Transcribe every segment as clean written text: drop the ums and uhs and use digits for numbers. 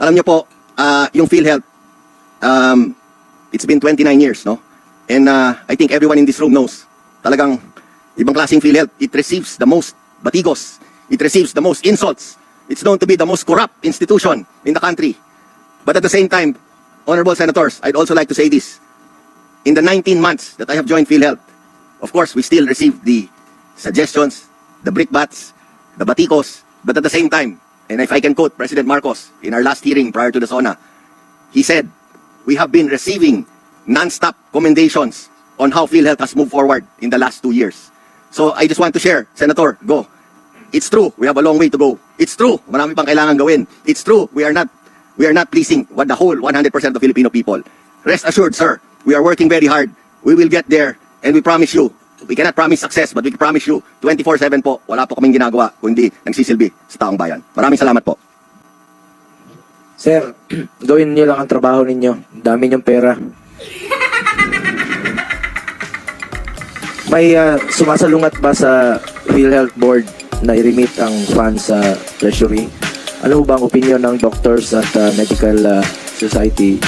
Alam niyo po, yung PhilHealth, it's been 29 years, no? And I think everyone in this room knows, talagang ibang klaseng PhilHealth, it receives the most batigos, it receives the most insults. It's known to be the most corrupt institution in the country. But at the same time, honorable senators, I'd also like to say this. In the 19 months that I have joined PhilHealth, of course, we still receive the suggestions, the brickbats, the batikos, but at the same time, and if I can quote President Marcos in our last hearing prior to the SONA, he said, we have been receiving non-stop commendations on how PhilHealth has moved forward in the last 2 years. So I just want to share, Senator, go. It's true, we have a long way to go. It's true, marami pang kailangan gawin. It's true, we are not pleasing what the whole 100% of Filipino people. Rest assured, sir, we are working very hard. We will get there, and we promise you, we cannot promise success, but we promise you, 24/7 po, wala po kaming ginagawa kung hindi nagsisilbi sa taong bayan. Maraming salamat po. Sir, gawin niyo lang ang trabaho ninyo. Ang dami niyong pera. May sumasalungat ba sa PhilHealth Board na i-remit ang funds sa Treasury? Ano ba ang opinion ng doctors at medical society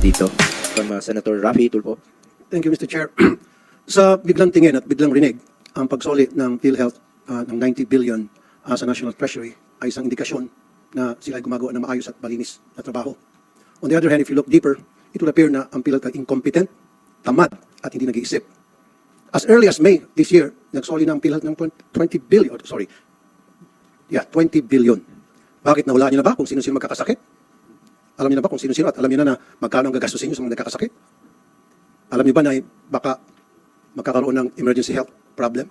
dito? From Senator Raffy Tulfo. Thank you, Mr. Chair. Sa biglang tingin at biglang rinig, ang pagsoli ng PhilHealth ng 90 billion sa National Treasury ay isang indikasyon na sila ay gumagawa ng maayos at malinis na trabaho. On the other hand, if you look deeper, it will appear na ang PhilHealth ay incompetent, tamad, at hindi nag-iisip. As early as May this year, nagsoli ng PhilHealth ng 20 billion. 20 billion. Bakit nahulaan niyo na ba kung sino-sino magkakasakit? Alam niyo na ba kung sino-sino at alam niyo na magkano ang gagastusin niyo sa mga nagkakasakit? Alam niyo ba na baka magkakaroon ng emergency health problem?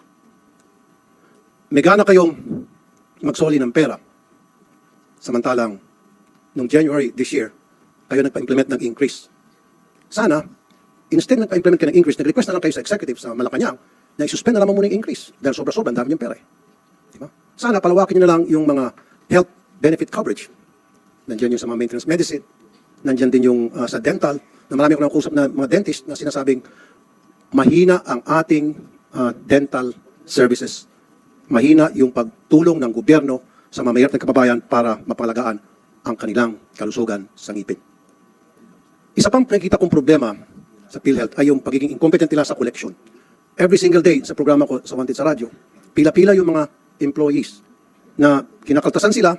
May gana kayong magsoli ng pera. Samantalang, noong January this year, kayo nagpa-implement ng increase. Sana, instead nagpa-implement kayo ng increase, nag-request na lang kayo sa executive sa Malacanang na i-suspend na naman muna yung increase dahil sobra-sobra, ang dami niyong pera. Diba? Sana, palawakin niyo na lang yung mga health benefit coverage. Nandiyan yung sa mga maintenance medicine, nandiyan din yung sa dental, na marami ako nakusap na mga dentist na sinasabing mahina ang ating dental services. Mahina yung pagtulong ng gobyerno sa mga mahirap na kababayan para mapalagaan ang kanilang kalusugan sa ngipin. Isa pang nakikita kong problema sa PhilHealth ay yung pagiging incompetent nila sa collection. Every single day sa programa ko sa Wanted sa radyo, pila-pila yung mga employees na kinakaltasan sila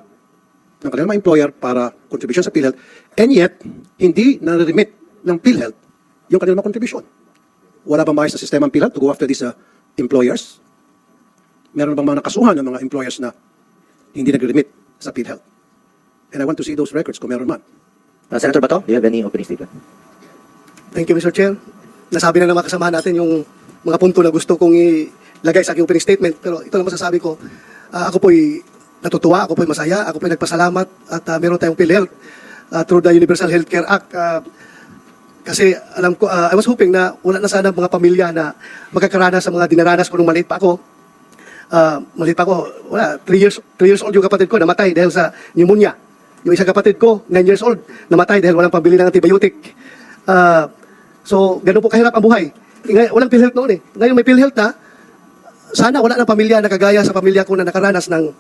ng kanilang mga employer para contribution sa PhilHealth, and yet, hindi na-remit ng PhilHealth yung kanilang mga contribution. Wala bang maayos na sistema ng PhilHealth to go after these employers? Meron bang mga nakasuhan ng mga employers na hindi nag-remit sa PhilHealth? And I want to see those records kung meron man. Senator Bato, do you have any opening statement? Thank you, Mr. Chair. Nasabi na ng mga kasamahan natin yung mga punto na gusto kong ilagay sa aking opening statement. Pero ito lang masasabi ko, ako po'y natutuwa, ako po'y masaya, ako po'y nagpasalamat at meron tayong PhilHealth through the Universal Healthcare Act. Kasi alam ko, I was hoping na wala na sana mga pamilya na magkakaranas sa mga dinaranas ko nung maliit pa ako. Wala, 3 years old yung kapatid ko, namatay dahil sa pneumonia. Yung isang kapatid ko, 9 years old, namatay dahil walang pambili ng antibiotic. So, ganun po kahirap ang buhay. Walang PhilHealth noon eh. Ngayon may PhilHealth na, sana wala ng pamilya na kagaya sa pamilya ko na nakaranas ng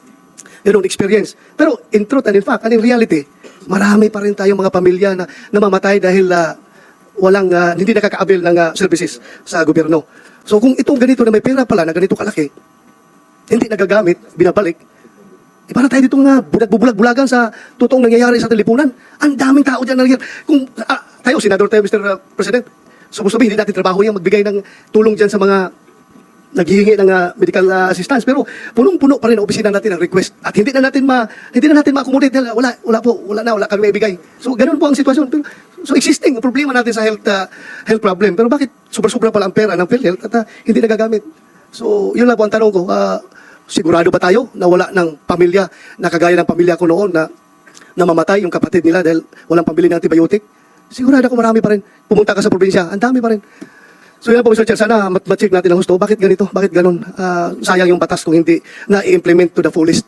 experience. Pero in truth and in fact, and in reality, marami pa rin tayong mga pamilya na namamatay dahil hindi nakakaabil ng services sa gobyerno. So kung itong ganito na may pera pala na ganito kalaki, hindi nagagamit, binabalik, para tayo ditong bulag-bulagan sa totoong nangyayari sa lipunan. Ang daming tao dyan nangyayari. Kung tayo, senador tayo, Mr. President, sabi hindi natin trabaho yung magbigay ng tulong dyan sa mga naghihingi ng medical assistance, pero punong-puno pa rin ang opisina natin ng request at hindi na natin ma-accommodate dahil wala kami maibigay. So ganun po ang sitwasyon. So existing ang problema natin sa health problem, pero bakit sobra-sobra pala ang pera ng PhilHealth at hindi nagagamit? So yun lang po ang tanong ko, sigurado ba tayo na wala ng pamilya na kagaya ng pamilya ko noon na namamatay yung kapatid nila dahil walang pambili ng antibiotic? Sigurado ko marami pa rin. Pumunta ka sa probinsya, ang dami pa rin. So yan po, Mr. Chair, sana ma-check natin ang gusto. Bakit ganito? Bakit ganun? Sayang yung batas kung hindi na-implement to the fullest.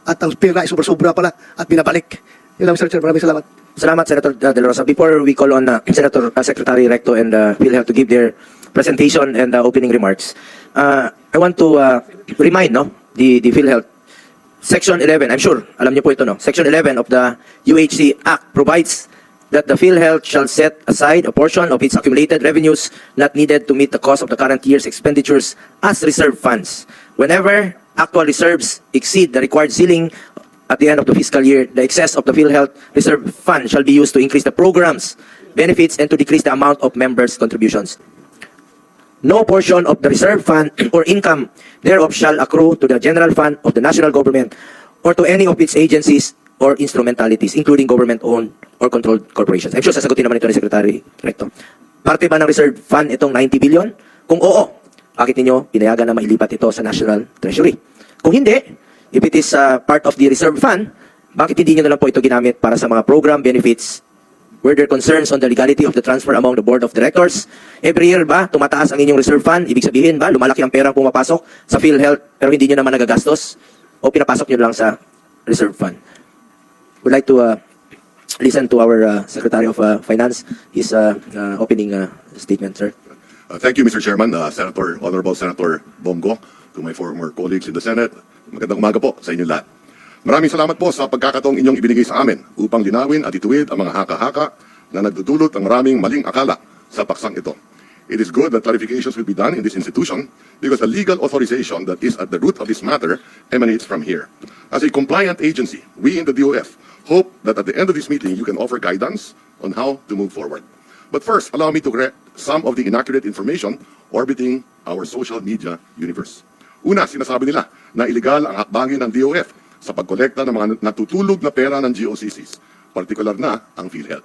At ang pera ay sobra-sobra pala at binabalik. Yun lang, Mr. Chair. Maraming salamat. Salamat, Senator De La Rosa. Before we call on Senator Secretary Recto and PhilHealth to give their presentation and opening remarks, I want to remind the PhilHealth Section 11, I'm sure, alam niyo po ito, no? Section 11 of the UHC Act provides that the PhilHealth shall set aside a portion of its accumulated revenues not needed to meet the cost of the current year's expenditures as reserve funds. Whenever actual reserves exceed the required ceiling at the end of the fiscal year, the excess of the PhilHealth reserve fund shall be used to increase the program's benefits and to decrease the amount of members' contributions. No portion of the reserve fund or income thereof shall accrue to the general fund of the national government or to any of its agencies or instrumentalities, including government-owned or controlled corporations. I'm sure sasagutin naman ito ni Secretary Recto. Parte ba ng reserve fund itong 90 billion? Kung oo, bakit ninyo pinayagan na mailipat ito sa National Treasury? Kung hindi, if it is part of the reserve fund, bakit hindi nyo na lang po ito ginamit para sa mga program benefits? Were there concerns on the legality of the transfer among the board of directors? Every year ba, tumataas ang inyong reserve fund? Ibig sabihin ba, lumalaki ang perang pumapasok sa PhilHealth pero hindi nyo naman nagagastos? O pinapasok nyo lang sa reserve fund? Would like to listen to our Secretary of Finance, his opening statement, sir. Thank you, Mr. Chairman, Honorable Senator Bongo, to my former colleagues in the Senate. Magandang umaga po sa inyo lahat. Maraming salamat po sa pagkakataong inyong ibinigay sa amin upang linawin at ituwid ang mga haka-haka na nagdudulot ng maraming maling akala sa paksang ito. It is good that clarifications will be done in this institution because the legal authorization that is at the root of this matter emanates from here. As a compliant agency, we in the DOF hope that at the end of this meeting you can offer guidance on how to move forward. But first, allow me to correct some of the inaccurate information orbiting our social media universe. Una, sinasabi nila na iligal ang hakbangin ng DOF sa pagkolekta ng mga natutulog na pera ng GOCCs, partikular na ang PhilHealth.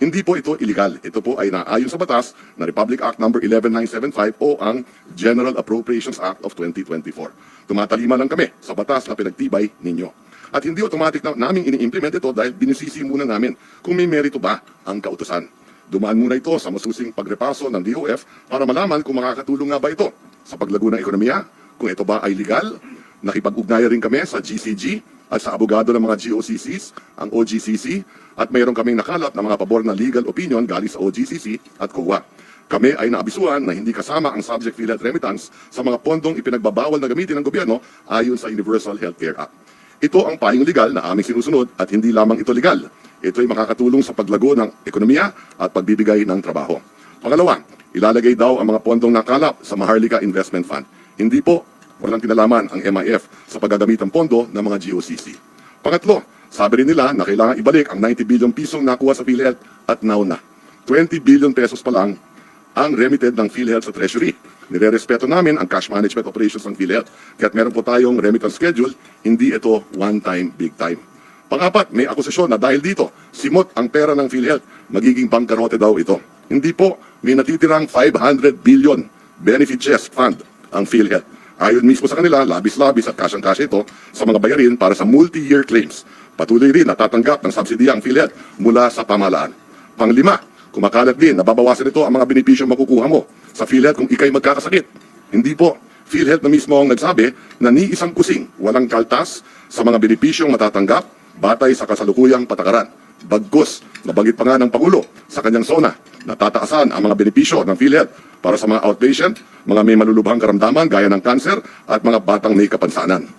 Hindi po ito illegal. Ito po ay naayon sa batas na Republic Act No. 11975 o ang General Appropriations Act of 2024. Tumatalima lang kami sa batas na pinagtibay ninyo. At hindi automatic na naming ini-implement ito dahil binisisi muna namin kung may merito ba ang kautusan. Dumaan muna ito sa masusing pagrepaso ng DOF para malaman kung makakatulong nga ba ito sa paglago ng ekonomiya, kung ito ba ay legal. Nakipag-ugnayan rin kami sa GCG at sa abogado ng mga GOCCs, ang OGCC, at mayroon kaming nakalap ng mga pabor na legal opinion galing sa OGCC at COA. Kami ay naabisuan na hindi kasama ang subject PhilHealth remittance sa mga pondong ipinagbabawal na gamitin ng gobyerno ayon sa Universal Healthcare Act. Ito ang payong legal na aming sinusunod at hindi lamang ito legal. Ito ay makakatulong sa paglago ng ekonomiya at pagbibigay ng trabaho. Pangalawa, ilalagay daw ang mga pondong nakalap sa Maharlika Investment Fund. Hindi po, walang kinalaman ang MIF sa paggagamit ng pondo ng mga GOCC. Pangatlo, sabi rin nila na kailangan ibalik ang 90 billion pisong nakuha sa PhilHealth at now na. 20 billion pesos pa lang ang remitted ng PhilHealth sa Treasury. Nire-respeto namin ang cash management operations ng PhilHealth. Kaya't meron po tayong remittance schedule, hindi ito one time, big time. Pangapat, may akusasyon na dahil dito, simot ang pera ng PhilHealth, magiging bangkarote daw ito. Hindi po, may natitirang 500 billion benefit chest fund ang PhilHealth. Ayon mismo sa kanila, labis-labis at kasyang-kasya ito sa mga bayarin para sa multi-year claims. Patuloy rin natatanggap ng subsidiya ang PhilHealth mula sa pamahalaan. Panglima, kumakalat din, nababawasan ito ang mga benepisyo makukuha mo sa PhilHealth kung ikay magkakasakit. Hindi po, PhilHealth na mismo ang nagsabi na ni isang kusing walang kaltas sa mga benepisyong matatanggap batay sa kasalukuyang patakaran. Bagkus, nabanggit pa nga ng Pangulo sa kanyang SONA na tataasan ang mga benepisyo ng PhilHealth para sa mga outpatient, mga may malulubhang karamdaman gaya ng cancer at mga batang may kapansanan.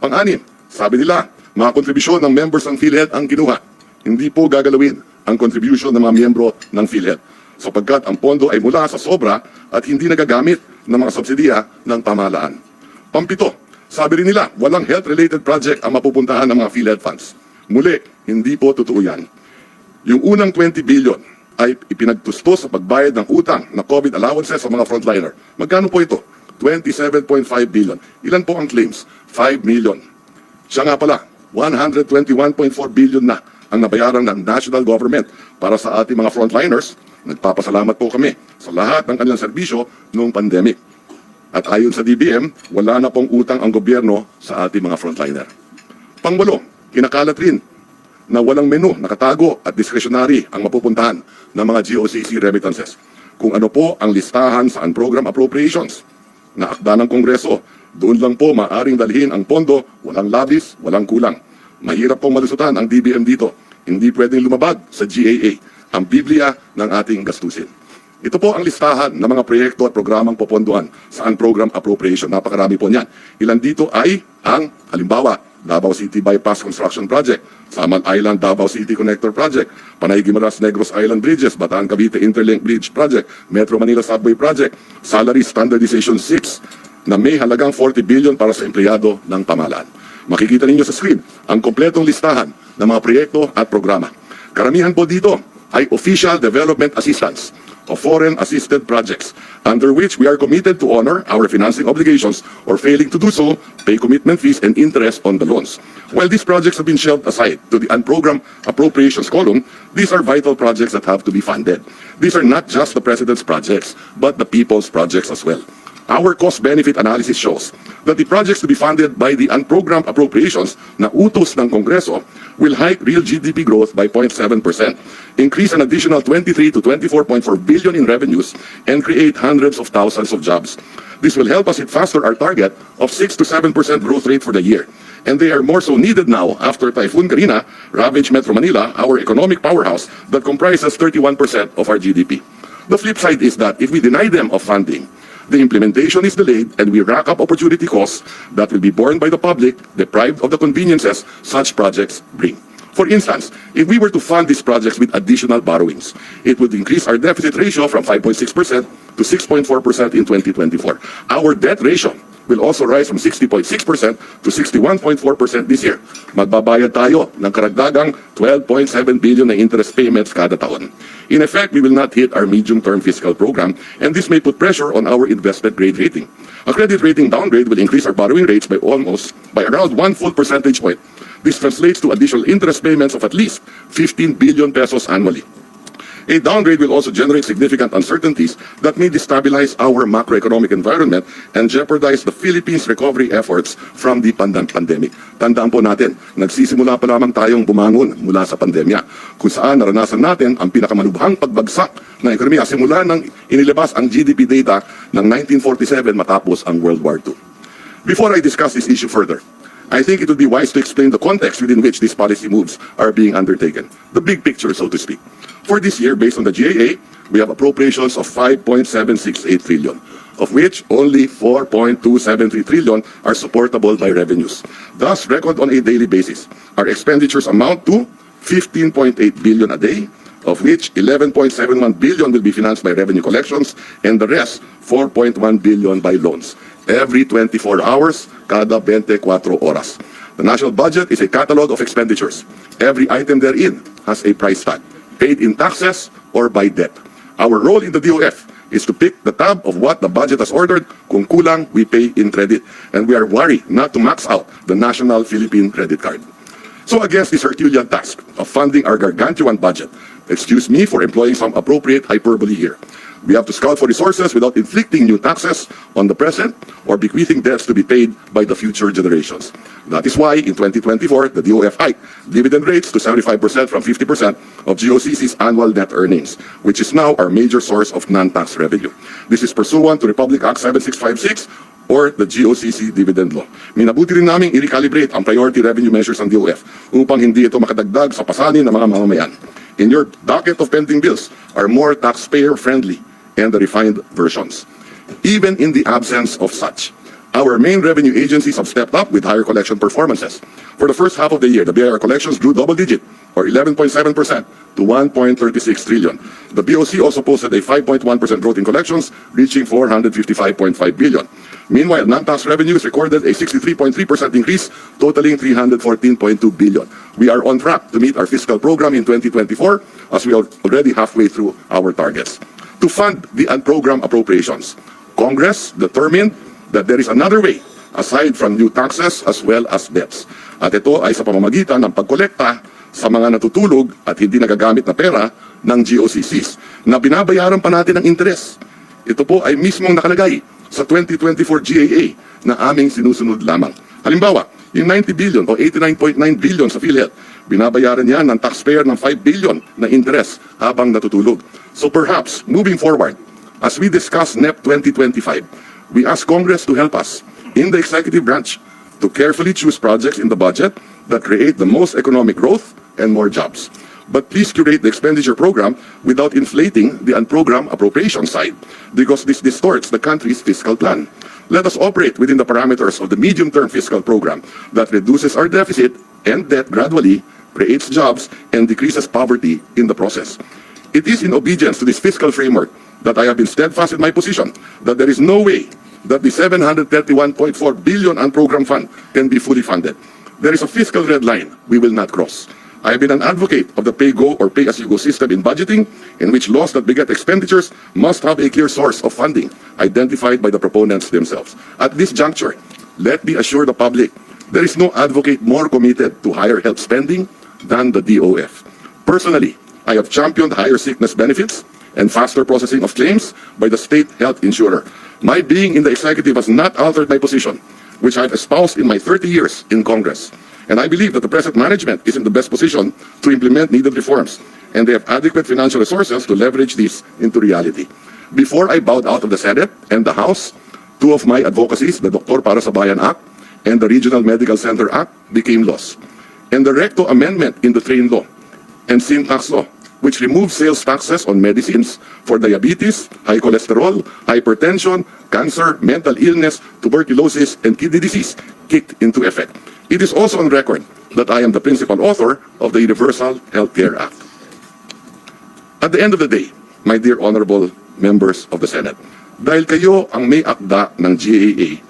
Pang-anim, sabi nila, mga kontribusyon ng members ng PhilHealth ang kinuha. Hindi po gagalawin ang contribution ng mga miyembro ng PhilHealth sapagkat ang pondo ay mula sa sobra at hindi nagagamit ng mga subsidiya ng pamahalaan. Pampito, sabi rin nila, walang health-related project ang mapupuntahan ng mga PhilHealth funds. Muli, hindi po totoo yan. Yung unang 20 billion ay ipinagtustos sa pagbayad ng utang na COVID allowances sa mga frontliner. Magkano po ito? 27.5 billion. Ilan po ang claims? 5 million. Siya nga pala, 121.4 billion na ang nabayaran ng national government para sa ating mga frontliners. Nagpapasalamat po kami sa lahat ng kanilang serbisyo noong pandemic. At ayon sa DBM, wala na pong utang ang gobyerno sa ating mga frontliner. Pangwalo, kinakalat rin na walang menu, nakatago at discretionary ang mapupuntahan ng mga GOCC remittances. Kung ano po ang listahan sa unprogram appropriations na akda ng Kongreso, doon lang po maaring dalhin ang pondo, walang labis, walang kulang. Mahirap pong malusutan ang DBM dito. Hindi pwedeng lumabag sa GAA, ang Biblia ng ating gastusin. Ito po ang listahan ng mga proyekto at programang popondohan sa unprogram appropriation. Napakarami po niyan. Ilan dito ay ang, halimbawa, Davao City Bypass Construction Project, Samal Island Davao City Connector Project, Panay Guimaras Negros Island Bridges, Bataan Cavite Interlink Bridge Project, Metro Manila Subway Project, Salary Standardization 6 na may halagang 40 billion para sa empleyado ng pamahalaan. Makikita ninyo sa screen ang kompletong listahan ng mga proyekto at programa. Karamihan po dito ay official development assistance of foreign assisted projects under which we are committed to honor our financing obligations or failing to do so, pay commitment fees and interest on the loans. While these projects have been shelved aside to the unprogrammed appropriations column, these are vital projects that have to be funded. These are not just the President's projects, but the people's projects as well. Our cost-benefit analysis shows that the projects to be funded by the unprogrammed appropriations na utos ng Kongreso will hike real GDP growth by 0.7%, increase an additional 23 to 24.4 billion in revenues, and create hundreds of thousands of jobs. This will help us hit faster our target of 6 to 7% growth rate for the year. And they are more so needed now after Typhoon Karina ravaged Metro Manila, our economic powerhouse that comprises 31% of our GDP. The flip side is that if we deny them of funding, the implementation is delayed and we rack up opportunity costs that will be borne by the public, deprived of the conveniences such projects bring. For instance, if we were to fund these projects with additional borrowings, it would increase our deficit ratio from 5.6% to 6.4% in 2024. Our debt ratio will also rise from 60.6% to 61.4% this year. Magbabayad tayo ng karagdagang 12.7 billion na interest payments kada taon. In effect, we will not hit our medium-term fiscal program, and this may put pressure on our investment grade rating. A credit rating downgrade will increase our borrowing rates by around 1 full percentage point. This translates to additional interest payments of at least 15 billion pesos annually. A downgrade will also generate significant uncertainties that may destabilize our macroeconomic environment and jeopardize the Philippines' recovery efforts from the pandemic. Tandaan po natin, nagsisimula pa lamang tayong bumangon mula sa pandemya, kung saan naranasan natin ang pinakamalubhang pagbagsak ng ekonomiya simula nang inilabas ang GDP data ng 1947 matapos ang World War II. Before I discuss this issue further, I think it would be wise to explain the context within which these policy moves are being undertaken. The big picture, so to speak. For this year, based on the GAA, we have appropriations of 5.768 trillion, of which only 4.273 trillion are supportable by revenues. Thus, record on a daily basis, our expenditures amount to 15.8 billion a day, of which 11.71 billion will be financed by revenue collections, and the rest, 4.1 billion by loans. Every 24 hours, kada 24 oras. The national budget is a catalog of expenditures. Every item therein has a price tag, paid in taxes or by debt. Our role in the DOF is to pick the tab of what the budget has ordered. Kung kulang, we pay in credit. And we are worried not to max out the National Philippine Credit Card. So against this Herculean task of funding our gargantuan budget, excuse me for employing some appropriate hyperbole here, we have to scout for resources without inflicting new taxes on the present or bequeathing debts to be paid by the future generations. That is why in 2024, the DOF hiked dividend rates to 75% from 50% of GOCC's annual net earnings, which is now our major source of non-tax revenue. This is pursuant to Republic Act 7656 or the GOCC dividend law. Minabuti rin naming i-recalibrate ang priority revenue measures ng DOF upang hindi ito makadagdag sa pasanin ng mga mamamayan. In your docket of pending bills are more taxpayer-friendly and the refined versions. Even in the absence of such, our main revenue agencies have stepped up with higher collection performances. For the first half of the year, the BIR collections grew double-digit, or 11.7% to 1.36 trillion. The BOC also posted a 5.1% growth in collections, reaching 455.5 billion. Meanwhile, non-tax revenues recorded a 63.3% increase, totaling 314.2 billion. We are on track to meet our fiscal program in 2024, as we are already halfway through our targets. To fund the unprogrammed appropriations, Congress determined that there is another way aside from new taxes as well as debts. At ito ay sa pamamagitan ng pagkolekta sa mga natutulog at hindi nagagamit na pera ng GOCCs na binabayaran pa natin ng interes. Ito po ay mismong nakalagay sa 2024 GAA na aming sinusunod lamang. Halimbawa, yung 90 billion o 89.9 billion sa PhilHealth, binabayaran yan ng taxpayer ng 5 billion na interes habang natutulog. So perhaps, moving forward, as we discuss NEP 2025, we ask Congress to help us in the executive branch to carefully choose projects in the budget that create the most economic growth and more jobs. But please curate the expenditure program without inflating the unprogrammed appropriation side, because this distorts the country's fiscal plan. Let us operate within the parameters of the medium-term fiscal program that reduces our deficit and debt gradually, creates jobs, and decreases poverty in the process. It is in obedience to this fiscal framework that I have been steadfast in my position that there is no way that the 731.4 billion unprogrammed fund can be fully funded. There is a fiscal red line we will not cross. I have been an advocate of the pay-go or pay-as-you-go system in budgeting, in which laws that beget expenditures must have a clear source of funding identified by the proponents themselves. At this juncture, let me assure the public there is no advocate more committed to higher health spending than the DOF. Personally, I have championed higher sickness benefits and faster processing of claims by the state health insurer. My being in the executive has not altered my position, which I have espoused in my 30 years in Congress. And I believe that the present management is in the best position to implement needed reforms, and they have adequate financial resources to leverage this into reality. Before I bowed out of the Senate and the House, two of my advocacies, the Doktor Para sa Bayan Act and the Regional Medical Center Act, became laws. And the Recto Amendment in the Train Law and Sin Tax Law, which removes sales taxes on medicines for diabetes, high cholesterol, hypertension, cancer, mental illness, tuberculosis, and kidney disease, kicked into effect. It is also on record that I am the principal author of the Universal Health Care Act. At the end of the day, my dear honorable members of the Senate, dahil kayo ang may akda ng GAA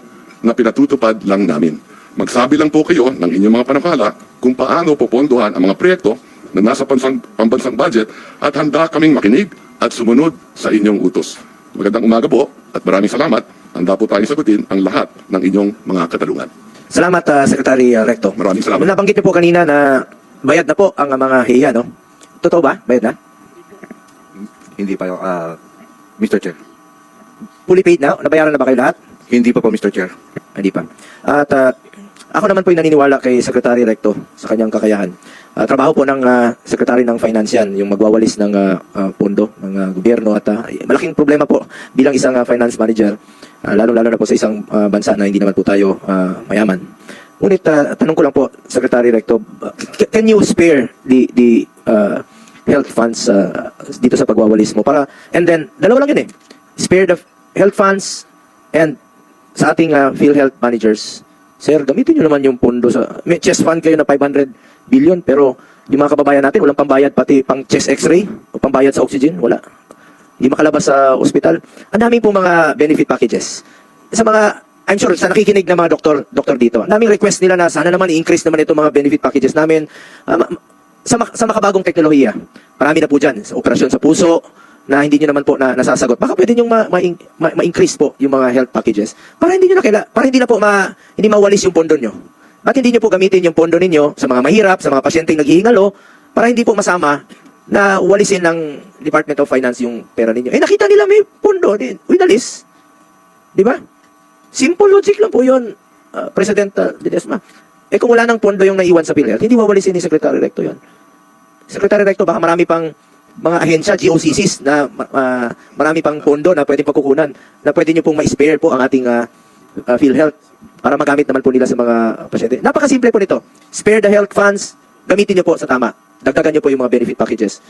na pinatutupad lang namin, magsabi lang po kayo ng inyong mga panukala kung paano popondohan ang mga proyekto na nasa pambansang budget at handa kaming makinig at sumunod sa inyong utos. Magandang umaga po at maraming salamat. Handa po tayong sagutin ang lahat ng inyong mga katanungan. Salamat, Secretary Recto. Maraming salamat. Nabanggit niyo po kanina na bayad na po ang mga hiya, no? Totoo ba? Bayad na? Hindi pa, Mr. Chair. Fully paid na? Nabayaran na ba kayo lahat? Hindi pa po, Mr. Chair. Hindi pa. At ako naman po yung naniniwala kay Secretary Recto sa kanyang kakayahan. Trabaho po ng Secretary ng Finance yan, yung magwawalis ng pondo ng gobyerno at malaking problema po bilang isang finance manager, lalo-lalo na po sa isang bansa na hindi naman po tayo mayaman. Ngunit tanong ko lang po, Secretary Recto, can you spare the health funds dito sa pagwawalis mo? And then, dalawa lang yun eh. Spare the health funds and sa ating PhilHealth managers. Sir, gamitin nyo naman yung pondo sa... May chest fund kayo na 500 billion, pero yung mga kababayan natin, walang pambayad pati pang chest x-ray o pambayad sa oxygen, wala. Hindi makalabas sa ospital. Ang daming po mga benefit packages. Sa mga, I'm sure, sa nakikinig na mga doktor dito, ang daming request nila na sana naman i-increase naman itong mga benefit packages namin sa makabagong teknolohiya. Marami na po dyan. Sa operasyon sa puso, na hindi nyo naman po na nasasagot. Baka pwede nyo ma-increase po yung mga health packages para hindi hindi mawalis yung pondo nyo. At hindi nyo po gamitin yung pondo ninyo sa mga mahirap, sa mga pasyenteng naghihingalo, para hindi po masama na walisin ng Department of Finance yung pera ninyo. Nakita nila may pondo, winalis. Di ba? Simple logic lang po yun, President Ledesma. Kung wala nang pondo yung naiwan sa PhilHealth, hindi wawalisin ni Secretary Recto yun. Secretary Recto, baka marami pang mga ahensya, GOCCs, na marami pang pondo na pwedeng pagkukunan, na pwede nyo pong ma-spare po ang ating PhilHealth para magamit naman po nila sa mga pasyente. Napakasimple po nito. Spare the health funds, gamitin nyo po sa tama. Dagdagan nyo po yung mga benefit packages.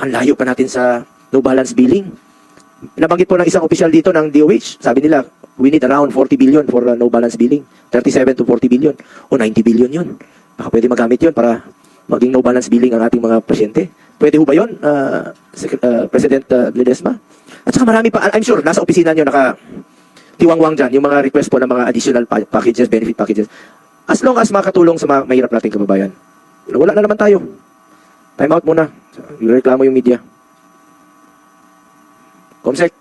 Ang layo pa natin sa no balance billing. Nabanggit po ng isang opisyal dito ng DOH, sabi nila, we need around 40 billion for no balance billing. 37 to 40 billion. O 90 billion yun. Baka pwede magamit yun para maging no balance billing ang ating mga pasyente. Pwede ho ba yun, President Ledesma? At saka marami pa, I'm sure, nasa opisina nyo tiwangwang dyan, yung mga request po ng mga additional packages, benefit packages. As long as makatulong sa mga mahirap nating kababayan. Wala na naman tayo. Time out muna. Reklamo yung media. Comsec.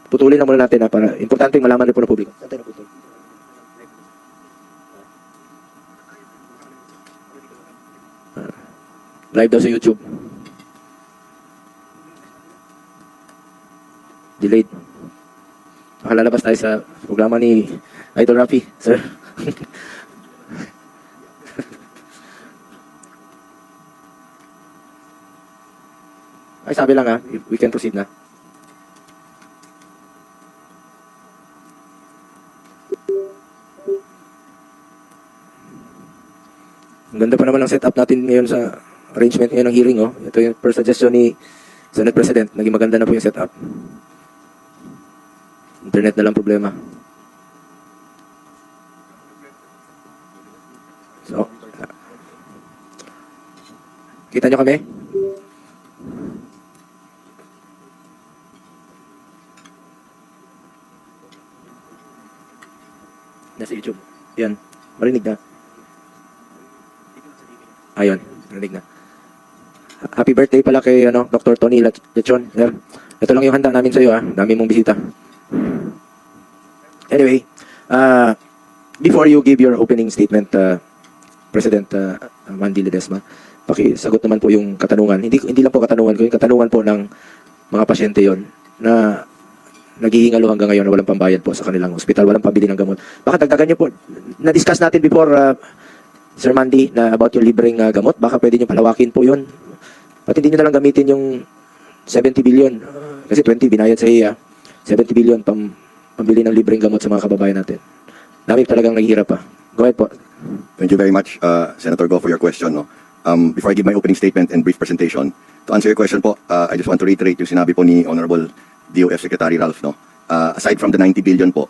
Putulin na muna natin para importanteng malaman rin po ng publiko. Saan tayo naputol? Live daw sa YouTube. Delayed. Makalalabas tayo sa programa ni Idol Rafi, sir. Ay, sabi lang we can proceed na. Ang ganda pa naman ang setup natin ngayon sa arrangement ngayon ng hearing, oh. Ito yung first suggestion ni Senate President, naging maganda na po yung setup. Internet na lang problema. So, kita nyo kami? Nasa YouTube. Yan. Marinig na. Ayun. Marinig na. Happy birthday pala kay Dr. Tony Lechon. Yeah. Ito lang yung handa namin sa iyo. Dami mong bisita. Anyway, before you give your opening statement, President Mandy Ledesma, pakisagot naman po yung katanungan. Hindi lang po katanungan ko, yung katanungan po ng mga pasyente yon na naghihingalo hanggang ngayon na walang pambayad po sa kanilang ospital, walang pambili ng gamot. Baka dagdagan niyo po, na-discuss natin before, Sir Mandy, na about yung libreng gamot, baka pwede niyo palawakin po yun. At hindi niyo na lang gamitin yung 70 billion. Kasi 20 binayad sa iya. 70 billion pambili ng libreng gamot sa mga kababayan natin. Dami talagang naghihirap pa. Go ahead po. Thank you very much, Senator Go, for your question. No? Before I give my opening statement and brief presentation, to answer your question po, I just want to reiterate yung sinabi po ni Honorable DOF Secretary Ralph. No? Aside from the 90 billion po,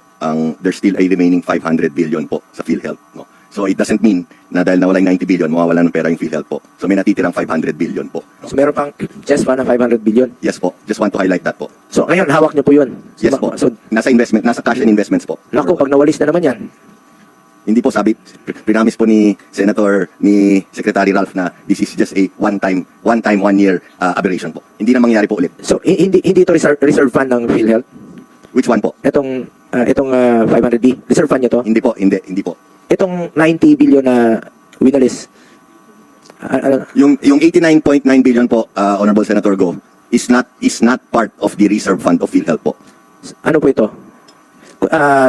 there's still a remaining 500 billion po sa PhilHealth. No? So it doesn't mean na dahil nawala yung 90 billion, mawawala ng pera yung PhilHealth po. So may natitirang 500 billion po. No? So meron pang chest fund na 500 billion. Yes po, just want to highlight that po. So ngayon, hawak niyo po yun. Yes po, So, nasa cash and investments po. naku, pag nawalis na naman yan. Hindi po sabi, pinamis po ni Secretary Ralph na this is just a one year aberration po. Hindi na mangyayari po ulit. So, hindi ito reserve fund ng PhilHealth? Which one po? Itong 500B, reserve fund niyo to? Hindi po, hindi po. Itong 90 billion na winalis, Yung 89.9 billion po, Honorable Senator Go, is not part of the reserve fund of PhilHealth po. ano po ito?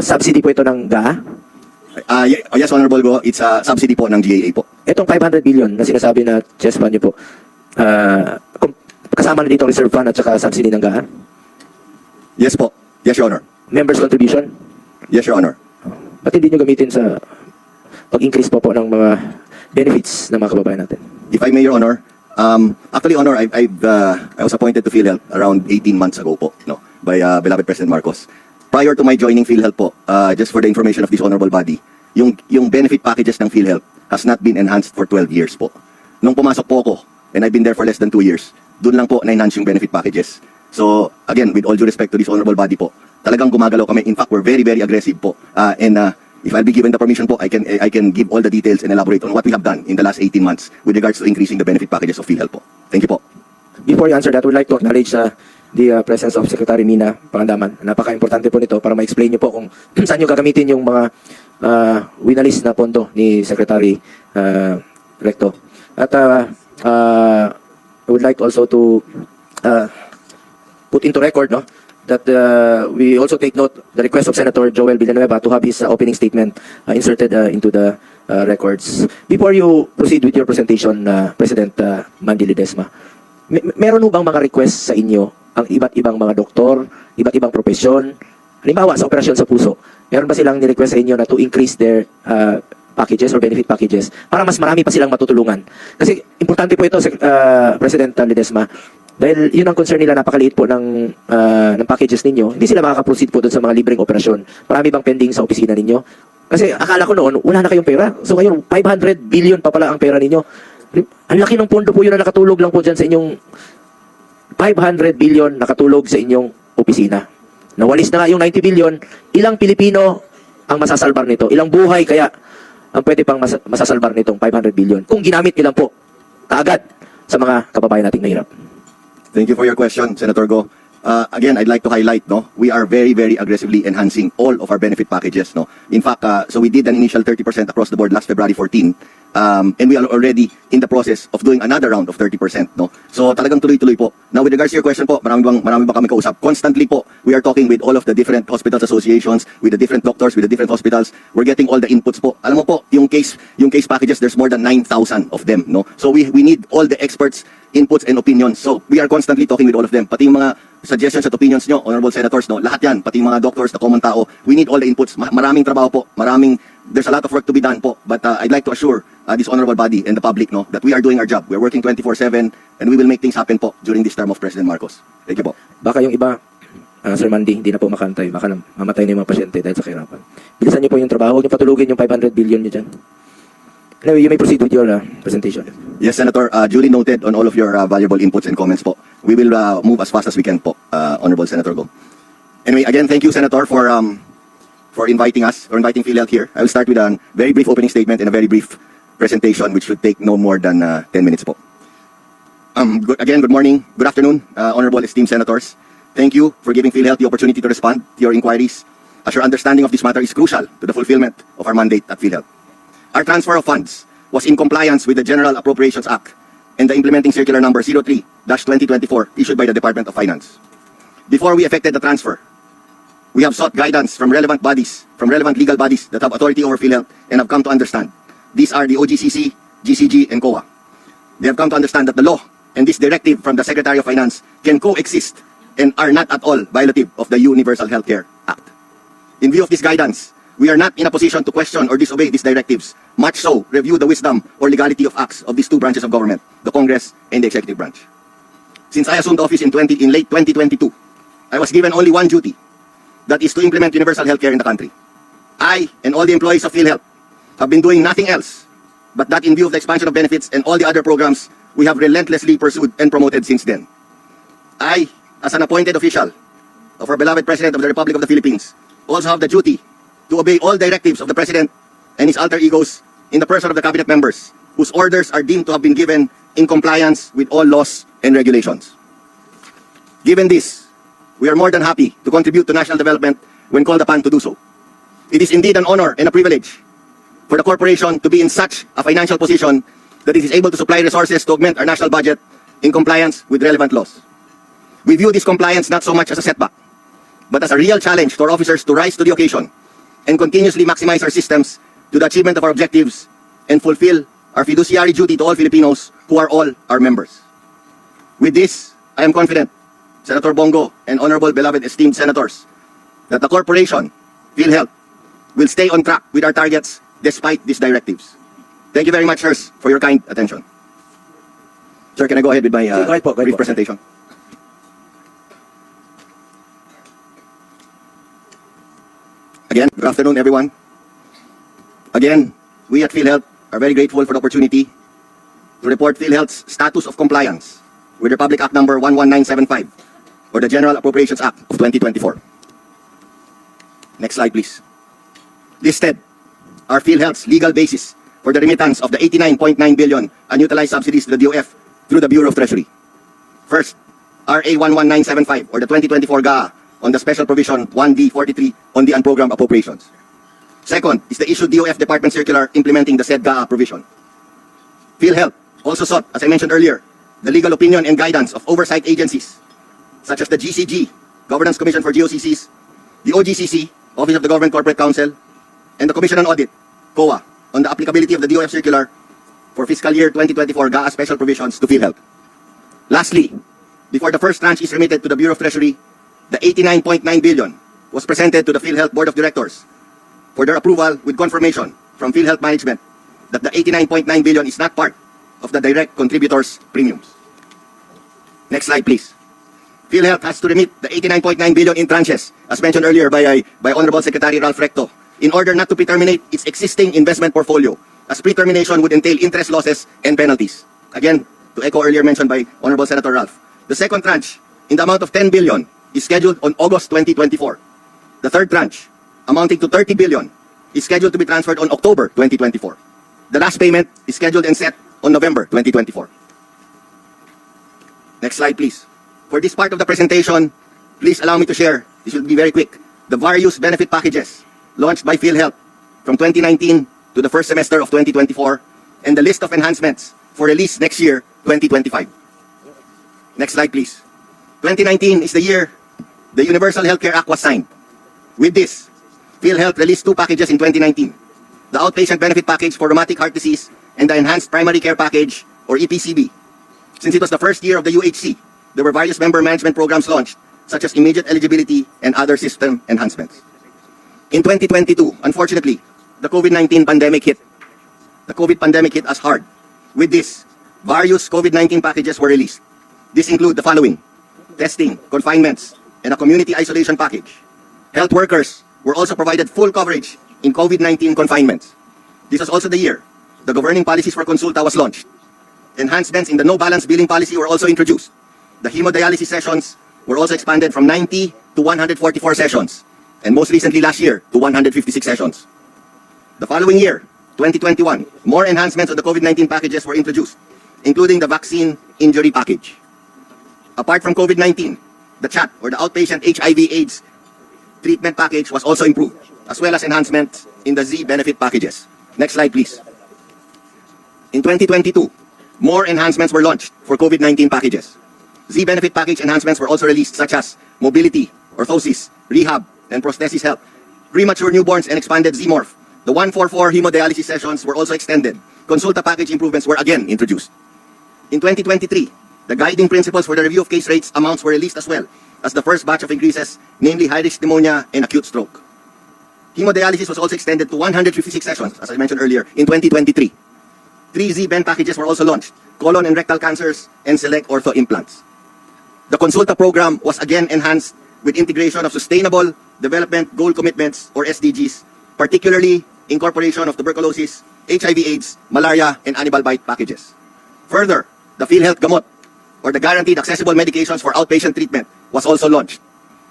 Subsidy po ito ng GAA? Yes, Honorable Go, it's a subsidy po ng GAA po. Itong 500 billion na sinasabi na chest fund niyo po, kasama na dito reserve fund at saka subsidy ng GAA? Yes po. Yes, Your Honor. Members contribution? Yes, Your Honor. Ba't hindi nyo gamitin sa pag-increase po ng mga benefits ng mga kababayan natin? If I may, Your Honor, actually, Honor, I was appointed to PhilHealth around 18 months ago po, no, by beloved President Marcos. Prior to my joining PhilHealth po, just for the information of this honorable body, yung benefit packages ng PhilHealth has not been enhanced for 12 years po. Nung pumasok po ako, and I've been there for less than 2 years, doon lang po na-enhance yung benefit packages. So, again, with all due respect to this honorable body po, talagang gumagalaw kami. In fact, we're very, very aggressive po. If I'll be given the permission po, I can give all the details and elaborate on what we have done in the last 18 months with regards to increasing the benefit packages of PhilHealth po. Thank you po. Before you answer that, we'd like to acknowledge the presence of Secretary Mina Pangandaman. Napaka-importante po nito para ma-explain niyo po kung saan niyo gagamitin yung mga winalis na pondo ni Secretary Recto. At I would like also to put into record, no, that we also take note the request of Senator Joel Villanueva to have his opening statement inserted into the records. Before you proceed with your presentation, President Mandy Ledesma, meron ho bang mga request sa inyo ang iba't ibang mga doktor, iba't ibang profesyon? Halimbawa, sa operasyon sa puso, meron ba silang ni-request sa inyo na to increase their packages or benefit packages para mas marami pa silang matutulungan? Kasi importante po ito, President Ledesma, dahil yun ang concern nila, napakaliit po ng packages ninyo. Hindi sila makaka-proceed po doon sa mga libreng operasyon. Marami bang pending sa opisina ninyo? Kasi akala ko noon, wala na kayong pera. So ngayon, 500 billion pa pala ang pera ninyo. Ang laki ng pondo po yun na nakatulog lang po dyan sa inyong 500 billion nakatulog sa inyong opisina. Nawalis na nga yung 90 billion. Ilang Pilipino ang masasalbar nito? Ilang buhay kaya ang pwede pang masasalbar nitong 500 billion? Kung ginamit nila po kaagad sa mga kababayan nating mahirap. Thank you for your question, Senator Go. Again, I'd like to highlight, no, we are very, very aggressively enhancing all of our benefit packages, no. In fact, so we did an initial 30% across the board last February 14, and we are already in the process of doing another round of 30%, no. So talagang tuloy-tuloy po. Now, with regards to your question po, marami bang kami kausap? Constantly po, we are talking with all of the different hospitals associations, with the different doctors, with the different hospitals. We're getting all the inputs po. Alam mo po, yung case packages, there's more than 9,000 of them, no. So we need all the experts inputs and opinions. So, we are constantly talking with all of them. Pati yung mga suggestions at opinions nyo, honorable senators, no? Lahat yan, pati yung mga doctors, the common tao, we need all the inputs. Maraming trabaho po, there's a lot of work to be done po. But I'd like to assure this honorable body and the public, no, that we are doing our job. We're working 24/7 and we will make things happen po during this term of President Marcos. Thank you po. Baka yung iba, Sir Mandy, hindi na po makantay. Baka mamatay na yung mga pasyente dahil sa kahirapan. Bilisan niyo po yung trabaho. Huwag niyo patulugin yung 500 billion niyo dyan. Anyway, you may proceed with your presentation. Yes, Senator, duly noted on all of your valuable inputs and comments po. We will move as fast as we can po, Honorable Senator Go. Anyway, again, thank you, Senator, for inviting us, or inviting PhilHealth here. I will start with a very brief opening statement and a very brief presentation, which should take no more than 10 minutes po. Good morning, good afternoon, honorable esteemed senators. Thank you for giving PhilHealth the opportunity to respond to your inquiries, as your understanding of this matter is crucial to the fulfillment of our mandate at PhilHealth. Our transfer of funds was in compliance with the General Appropriations Act and the implementing circular number 03-2024 issued by the Department of Finance. Before we effected the transfer, we have sought guidance from relevant bodies, from relevant legal bodies that have authority over PhilHealth and have come to understand. These are the OGCC, GCG, and COA. They have come to understand that the law and this directive from the Secretary of Finance can coexist and are not at all violative of the Universal Healthcare Act. In view of this guidance, we are not in a position to question or disobey these directives, much so review the wisdom or legality of acts of these two branches of government, the Congress and the Executive Branch. Since I assumed office in late 2022, I was given only one duty, that is to implement universal healthcare in the country. I and all the employees of PhilHealth have been doing nothing else, but that in view of the expansion of benefits and all the other programs we have relentlessly pursued and promoted since then. I, as an appointed official of our beloved President of the Republic of the Philippines, also have the duty to obey all directives of the President and his alter egos in the person of the cabinet members, whose orders are deemed to have been given in compliance with all laws and regulations. Given this, we are more than happy to contribute to national development when called upon to do so. It is indeed an honor and a privilege for the corporation to be in such a financial position that it is able to supply resources to augment our national budget in compliance with relevant laws. We view this compliance not so much as a setback, but as a real challenge to our officers to rise to the occasion and continuously maximize our systems to the achievement of our objectives and fulfill our fiduciary duty to all Filipinos who are all our members. With this, I am confident, Senator Bongo and honorable beloved esteemed senators, that the corporation, PhilHealth, will stay on track with our targets despite these directives. Thank you very much, sirs, for your kind attention. Sir, can I go ahead with my Go ahead po, brief presentation? Again, good afternoon, everyone. Again, we at PhilHealth are very grateful for the opportunity to report PhilHealth's status of compliance with Republic Act number 11975, or the General Appropriations Act of 2024. Next slide, please. Listed are PhilHealth's legal basis for the remittance of the 89.9 billion unutilized subsidies to the DOF through the Bureau of Treasury. First, RA 11975, or the 2024 GAA, on the special provision 1D43 on the unprogrammed appropriations. Second is the issued DOF Department Circular implementing the said GAA provision. PhilHealth also sought, as I mentioned earlier, the legal opinion and guidance of oversight agencies, such as the GCG, Governance Commission for GOCCs, the OGCC, Office of the Government Corporate Counsel, and the Commission on Audit, COA, on the applicability of the DOF Circular for fiscal year 2024 GAA special provisions to PhilHealth. Lastly, before the first tranche is remitted to the Bureau of Treasury, the 89.9 billion was presented to the PhilHealth Board of Directors for their approval with confirmation from PhilHealth Management that the 89.9 billion is not part of the direct contributors' premiums. Next slide, please. PhilHealth has to remit the 89.9 billion in tranches, as mentioned earlier by Honorable Secretary Ralph Recto, in order not to pre-terminate its existing investment portfolio, as pre-termination would entail interest losses and penalties. Again, to echo earlier mentioned by Honorable Senator Ralph. The second tranche, in the amount of 10 billion, is scheduled on August 2024. The third tranche, amounting to 30 billion, is scheduled to be transferred on October 2024. The last payment is scheduled and set on November 2024. Next slide, please. For this part of the presentation, please allow me to share, this will be very quick, the various benefit packages launched by PhilHealth from 2019 to the first semester of 2024, and the list of enhancements for release next year, 2025. Next slide, please. 2019 is the year the Universal Healthcare Act was signed. With this, PhilHealth released two packages in 2019. The Outpatient Benefit Package for Rheumatic Heart Disease and the Enhanced Primary Care Package, or EPCB. Since it was the first year of the UHC, there were various member management programs launched, such as immediate eligibility and other system enhancements. In 2022, unfortunately, the COVID-19 pandemic hit. The COVID pandemic hit us hard. With this, various COVID-19 packages were released. These include the following: testing, confinements, and a community isolation package. Health workers were also provided full coverage in COVID-19 confinements. This was also the year the governing policies for Consulta was launched. Enhancements in the no-balance billing policy were also introduced. The hemodialysis sessions were also expanded from 90 to 144 sessions, and most recently last year to 156 sessions. The following year, 2021, more enhancements of the COVID-19 packages were introduced, including the vaccine injury package. Apart from COVID-19, the CHAT, or the outpatient HIV/AIDS treatment package, was also improved, as well as enhancements in the Z benefit packages. Next slide, please. In 2022, more enhancements were launched for COVID-19 packages. Z benefit package enhancements were also released, such as mobility, orthosis, rehab, and prosthesis help, premature newborns, and expanded Z-Morph. The 144 hemodialysis sessions were also extended. Consulta package improvements were again introduced. In 2023, the guiding principles for the review of case rates amounts were released, as well as the first batch of increases, namely high-risk pneumonia and acute stroke. Hemodialysis was also extended to 156 sessions, as I mentioned earlier, in 2023. 3 Z-Ben packages were also launched: colon and rectal cancers and select ortho implants. The Consulta program was again enhanced with integration of Sustainable Development Goal Commitments, or SDGs, particularly incorporation of tuberculosis, HIV/AIDS, malaria, and animal bite packages. Further, the PhilHealth Gamot, or the Guaranteed Accessible Medications for Outpatient Treatment, was also launched.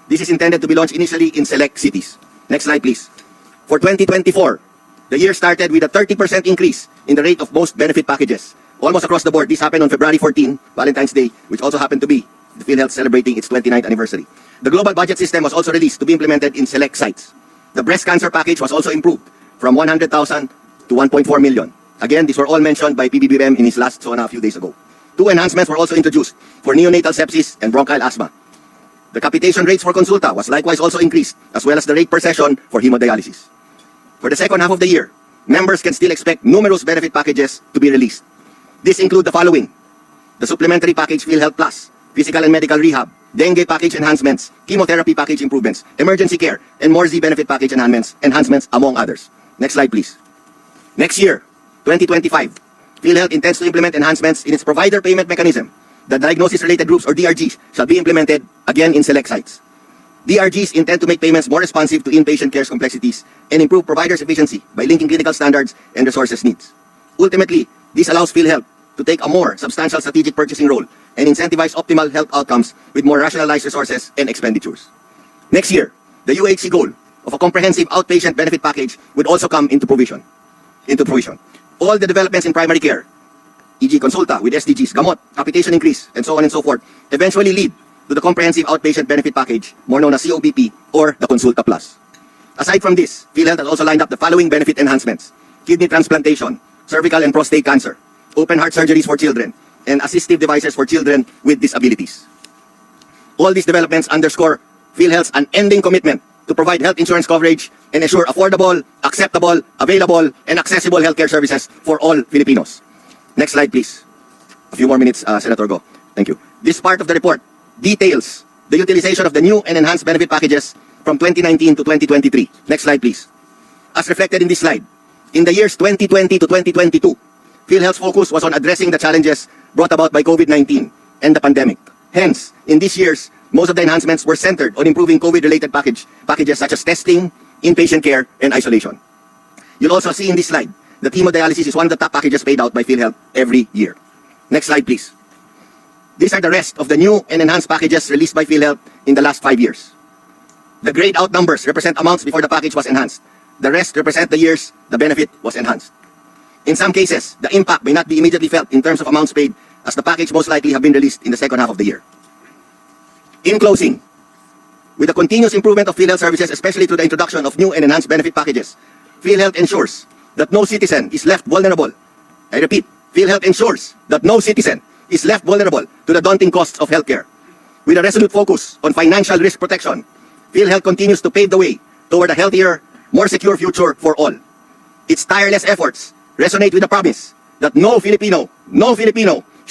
This is intended to be launched initially in select cities. Next slide, please. For 2024, the year started with a 30% increase in the rate of most benefit packages, almost across the board. This happened on February 14, Valentine's Day, which also happened to be the PhilHealth celebrating its 29th anniversary. The global budget system was also released to be implemented in select sites. The breast cancer package was also improved from 100,000 to 1.4 million. Again, these were all mentioned by PBBM in his last SONA a few days ago. 2 enhancements were also introduced for neonatal sepsis and bronchial asthma. The capitation rates for Consulta was likewise also increased, as well as the rate per session for hemodialysis. For the second half of the year, members can still expect numerous benefit packages to be released. These include the following: the supplementary package PhilHealth Plus, physical and medical rehab, dengue package enhancements, chemotherapy package improvements, emergency care, and more Z benefit package enhancements, among others. Next slide, please. Next year, 2025, PhilHealth intends to implement enhancements in its provider payment mechanism. The diagnosis-related groups, or DRGs, shall be implemented again in select sites. DRGs intend to make payments more responsive to inpatient care's complexities and improve providers' efficiency by linking clinical standards and resources needs. Ultimately, this allows PhilHealth to take a more substantial strategic purchasing role and incentivize optimal health outcomes with more rationalized resources and expenditures. Next year, the UHC goal of a comprehensive outpatient benefit package would also come into fruition. All the developments in primary care, e.g. Consulta with SDGs, Gamot, capitation increase, and so on and so forth, eventually lead to the comprehensive outpatient benefit package, more known as COBP, or the Consulta Plus. Aside from this, PhilHealth has also lined up the following benefit enhancements: kidney transplantation, cervical and prostate cancer, open heart surgeries for children, and assistive devices for children with disabilities. All these developments underscore PhilHealth's unending commitment to provide health insurance coverage and ensure affordable, acceptable, available, and accessible healthcare services for all Filipinos. Next slide, please. A few more minutes, Senator Go. Thank you. This part of the report details the utilization of the new and enhanced benefit packages from 2019 to 2023. Next slide, please. As reflected in this slide, in the years 2020 to 2022, PhilHealth's focus was on addressing the challenges brought about by COVID-19 and the pandemic. Hence, in these years, most of the enhancements were centered on improving COVID-related packages such as testing, inpatient care, and isolation. You'll also see in this slide that hemodialysis is one of the top packages paid out by PhilHealth every year. Next slide, please. These are the rest of the new and enhanced packages released by PhilHealth in the last 5 years. The grayed out numbers represent amounts before the package was enhanced. The rest represent the years the benefit was enhanced. In some cases, the impact may not be immediately felt in terms of amounts paid, as the package most likely have been released in the second half of the year. In closing, with the continuous improvement of PhilHealth services, especially through the introduction of new and enhanced benefit packages, PhilHealth ensures that no citizen is left vulnerable. I repeat, PhilHealth ensures that no citizen is left vulnerable to the daunting costs of healthcare. With a resolute focus on financial risk protection, PhilHealth continues to pave the way toward a healthier, more secure future for all. Its tireless efforts resonate with the promise that no Filipino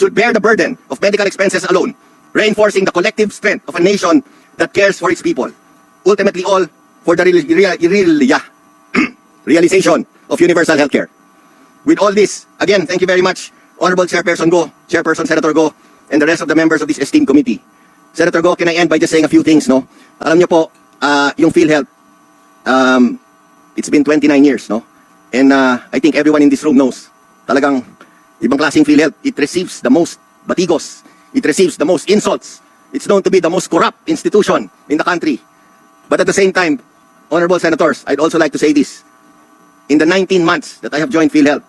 should bear the burden of medical expenses alone, reinforcing the collective strength of a nation that cares for its people. Ultimately, all for the realization of universal healthcare. With all this, again, thank you very much, Honorable Chairperson Go, Chairperson Senator Go, and the rest of the members of this esteemed committee. Senator Go, can I end by just saying a few things, no? Alam niyo po, yung PhilHealth, it's been 29 years, no? And I think everyone in this room knows, talagang ibang klaseng PhilHealth, it receives the most batigos, it receives the most insults. It's known to be the most corrupt institution in the country. But at the same time, Honorable Senators, I'd also like to say this. In the 19 months that I have joined PhilHealth,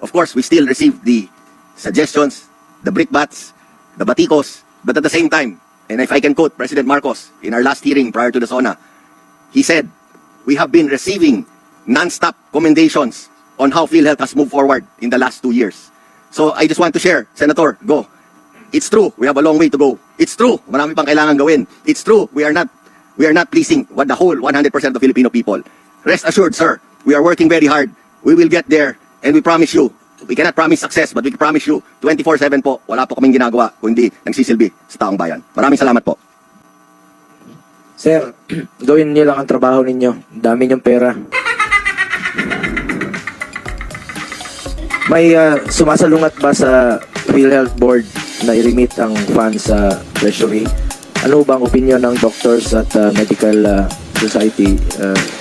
of course, we still receive the suggestions, the brickbats, the batikos, but at the same time, and if I can quote President Marcos in our last hearing prior to the SONA, he said, we have been receiving non-stop commendations on how PhilHealth has moved forward in the last 2 years. So I just want to share, Senator, Go. It's true, we have a long way to go. It's true, marami pang kailangan gawin. It's true, we are not pleasing what the whole 100% of Filipino people. Rest assured, sir, we are working very hard. We will get there, and we promise you, we cannot promise success, but we can promise you, 24/7 po, wala po kaming ginagawa, kundi nagsisilbi sa taong bayan. Maraming salamat po. Sir, gawin niyo lang ang trabaho ninyo. Ang dami niyong pera. May sumasalungat ba sa PhilHealth Board na i-remit ang funds sa Treasury? Ano bang opinion ng doctors at medical society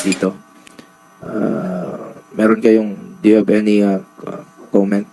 dito? Meron kayong, do you have any comment?